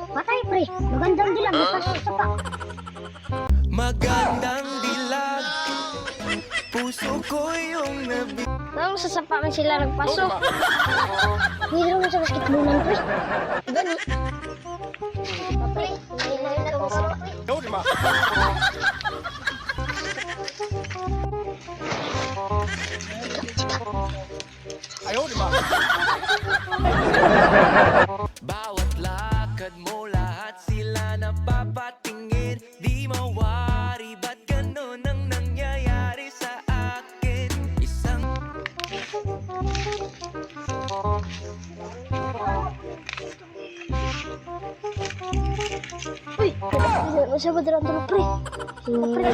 Patay pre, magandang dilag, sapa. Magandang dilag, puso ko yung nabi. Nang sasapakan sila nagpasok. Hindi naman sa basketballan pre. Gani. Pre, hindi na ako sapa pre. Ayaw, di ba? Bawat lakad mo, lahat sila napapatingin. Di mawari, ba't ganun ang nangyayari sa akin? Isang... Uy, masa ba dalam tulog pre? Pre.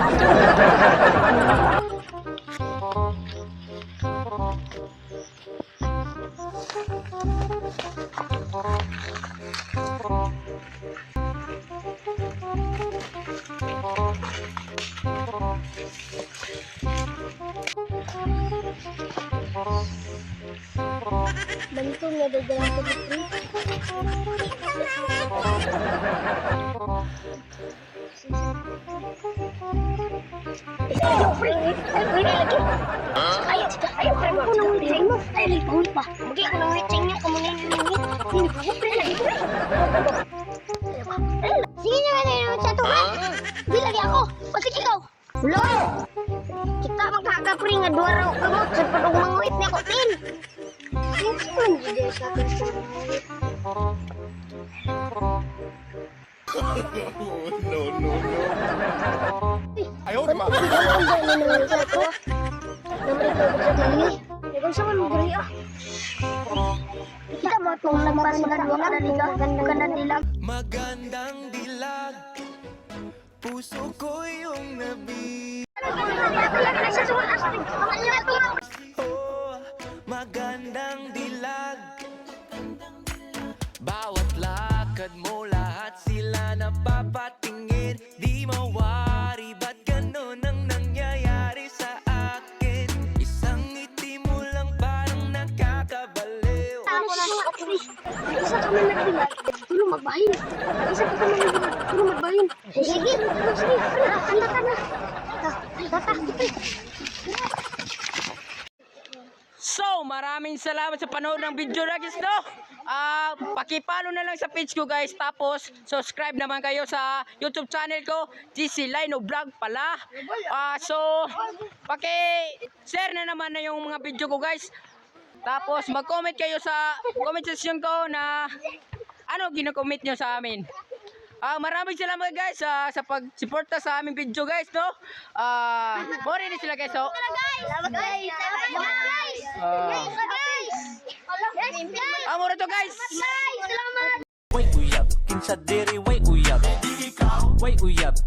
Bantu nggak ada jalan ke sini. Ayo, lagi. Ayo, aku nang ngeceng mo. Ayo, lihat pa. Mungkin aku nang ngecengnya kamu nengin. Pre lagi, pre. Sige na naman sa to. Di lagi ako. Pati ikaw. Lo. Kita magkakapri nga dua raw kamot sa pagmanguit niya ko tin. Saan di sa akin? No. Ayaw, di ba? Kita mau tong lampas na dua ka dito, ganda dilag. Magandang dilag, puso ko yung nabi. Oh, magandang dilag, bawat lakad mo, lahat sila napapatingin. Di mawari, ba't ganun ang nangyayari sa akin? Isang ngiti mo lang parang nakakabaliw. Isa ka man nagdilag, tulong magbahin. Isa ka man nagdilag, tulong magbahin. Sige, kanta ka na. So, maraming salamat sa panood ng video na guys, no? Pakipalo na lang sa page ko guys. Tapos, subscribe naman kayo sa YouTube channel ko, GC Lino Vlog pala. So, paki-share na naman na yung mga video ko guys. Tapos, mag-comment kayo sa comment section ko na ano gina-comment nyo sa amin. Maraming salamat guys sa pag-suporta sa aming video guys, no? More din sila guys, so. Salamat guys. Mura to guys. Salamat. Way uyab, kinsa diri way uyab. Way uyab.